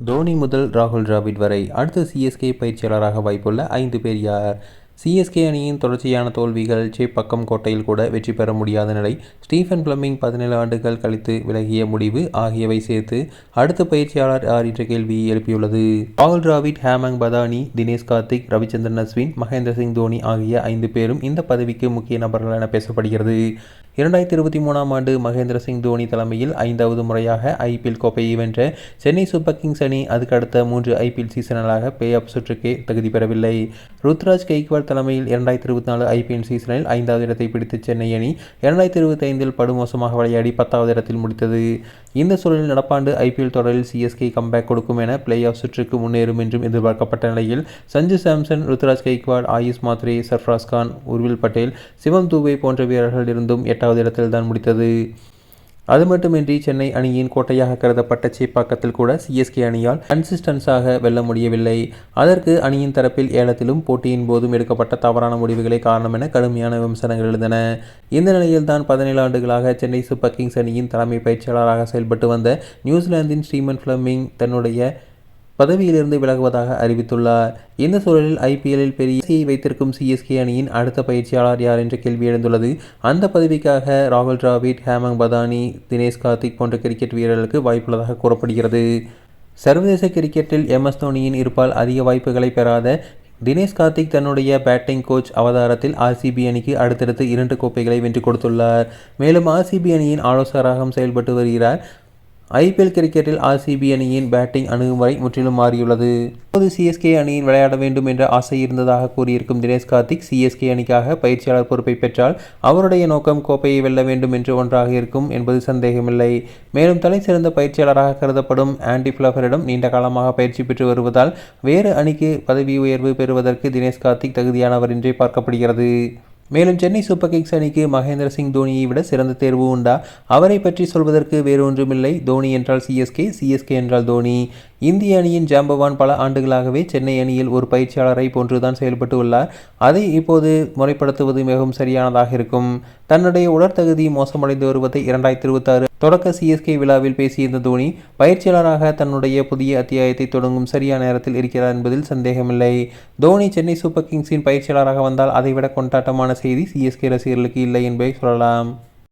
தோனி முதல் ராகுல் டிராவிட் வரை அடுத்த சிஎஸ்கே பயிற்சியாளராக வாய்ப்புள்ள 5 பேர் யார்? சிஎஸ்கே அணியின் தொடர்ச்சியான தோல்விகள், சேப்பாக்கம் கோட்டையில் கூட வெற்றி பெற முடியாத நிலை, ஸ்டீஃபன் பிளமிங் 17 ஆண்டுகள் கழித்து விலகிய முடிவு ஆகியவை சேர்த்து அடுத்த பயிற்சியாளர் யார் என்ற கேள்வியை எழுப்பியுள்ளது. ராகுல் டிராவிட், ஹேமங் பதானி, தினேஷ் கார்த்திக், ரவிச்சந்திரன் அஸ்வின், மகேந்திர சிங் தோனி ஆகிய 5 பேரும் இந்த பதவிக்கு முக்கிய நபர்கள் என பேசப்படுகிறது. 2023ஆம் ஆண்டு மகேந்திர சிங் தோனி தலைமையில் 5வது முறையாக ஐபிஎல் கோப்பையை வென்ற சென்னை சூப்பர் கிங்ஸ் அணி அதுக்கடுத்த 3 ஐபிஎல் சீசன்களாக பிளே ஆஃப் சுற்றுக்கே தகுதி பெறவில்லை. ருத்ராஜ் கெய்க்வாட் தலைமையில் 2024 ஐபிஎல் சீசனில் 5வது இடத்தை பிடித்த சென்னை அணி 2025இல் படுமோசமாக விளையாடி 10வது இடத்தில் முடித்தது. இந்த சூழலில் நடப்பாண்டு ஐபிஎல் தொடரில் சிஎஸ்கே கம்பேக் கொடுக்கும் என பிளே ஆஃப் சுற்றுக்கு முன்னேறும் என்றும் எதிர்பார்க்கப்பட்ட நிலையில் சஞ்சு சாம்சன், ருத்ராஜ் கெய்க்வாட், ஆயுஷ் மாத்ரே, சர்ஃப்ராஸ் கான், உர்வில் பட்டேல், சிவம் தூபே போன்ற வீரர்கள் இருந்தும் 8வது இடத்தில் தான் முடித்தது. அது மட்டுமின்றி சென்னை அணியின் கோட்டையாக கருதப்பட்ட சேப்பாக்கத்தில் கூட சிஎஸ்கே அணியால் கன்சிஸ்டன்ஸாக வெல்ல முடியவில்லை. அதற்கு அணியின் தரப்பில் ஏலத்திலும் போட்டியின் போதும் எடுக்கப்பட்ட தவறான முடிவுகளே காரணம் என கடுமையான விமர்சனங்கள் எழுந்தன. இந்த நிலையில்தான் 17 ஆண்டுகளாக சென்னை சூப்பர் கிங்ஸ் அணியின் தலைமை பயிற்சியாளராக செயல்பட்டு வந்த நியூசிலாந்தின் ஸ்டீஃபன் பிளமிங் தன்னுடைய பதவியிலிருந்து விலகுவதாக அறிவித்துள்ளார். இந்த சூழலில் ஐபிஎல்லில் பெரிய ஆசையை வைத்திருக்கும் சிஎஸ்கே அணியின் அடுத்த பயிற்சியாளர் யார் என்ற கேள்வி எழுந்துள்ளது. அந்த பதவிக்காக ராகுல் டிராவிட், ஹேமங் பதானி, தினேஷ் கார்த்திக் போன்ற கிரிக்கெட் வீரர்களுக்கு வாய்ப்புள்ளதாக கூறப்படுகிறது. சர்வதேச கிரிக்கெட்டில் எம்எஸ் தோனியின் இருப்பால் அதிக வாய்ப்புகளை பெறாத தினேஷ் கார்த்திக் தன்னுடைய பேட்டிங் கோச் அவதாரத்தில் ஆர்சிபி அணிக்கு அடுத்தடுத்து 2 கோப்பைகளை வென்று கொடுத்துள்ளார். மேலும் ஆர்சிபி அணியின் ஆலோசகராகவும் செயல்பட்டு வருகிறார். ஐபிஎல் கிரிக்கெட்டில் ஆர்சிபி அணியின் பேட்டிங் அணுகுமுறை முற்றிலும் மாறியுள்ளது. இப்போது சிஎஸ்கே அணியில் விளையாட வேண்டும் என்ற ஆசை இருந்ததாக கூறியிருக்கும் தினேஷ் கார்த்திக் சிஎஸ்கே அணிக்காக பயிற்சியாளர் பொறுப்பை பெற்றால் அவருடைய நோக்கம் கோப்பையை வெல்ல வேண்டும் என்று ஒன்றாக இருக்கும் என்பது சந்தேகமில்லை. மேலும் தலை சிறந்த பயிற்சியாளராக கருதப்படும் ஆண்டி ஃபிளவரிடம் நீண்ட காலமாக பயிற்சி பெற்று வருவதால் வேறு அணிக்கு பதவி உயர்வு பெறுவதற்கு தினேஷ் கார்த்திக் தகுதியானவர் என்றே பார்க்கப்படுகிறது. மேலும் சென்னை சூப்பர் கிங்ஸ் அணிக்கு மகேந்திர சிங் தோனியை விட சிறந்த தேர்வு உண்டா? அவரை பற்றி சொல்வதற்கு வேறு ஒன்றுமில்லை. தோனி என்றால் சிஎஸ்கே, சிஎஸ்கே என்றால் தோனி. இந்திய அணியின் ஜாம்பவான் பல ஆண்டுகளாகவே சென்னை அணியில் ஒரு பயிற்சியாளரை போன்றுதான் செயல்பட்டு உள்ளார். அதை இப்போது முறைப்படுத்துவது மிகவும் சரியானதாக இருக்கும். தன்னுடைய உடற்தகுதி மோசமடைந்து வருவதை 2026 தொடக்க சிஎஸ்கே விழாவில் பேசியிருந்த தோனி பயிற்சியாளராக தன்னுடைய புதிய அத்தியாயத்தை தொடங்கும் சரியான நேரத்தில் இருக்கிறார் என்பதில் சந்தேகமில்லை. தோனி சென்னை சூப்பர் கிங்ஸின் பயிற்சியாளராக வந்தால் அதைவிட கொண்டாட்டமான செய்தி சிஎஸ்கே ரசிகர்களுக்கு இல்லை என்பதை சொல்லலாம்.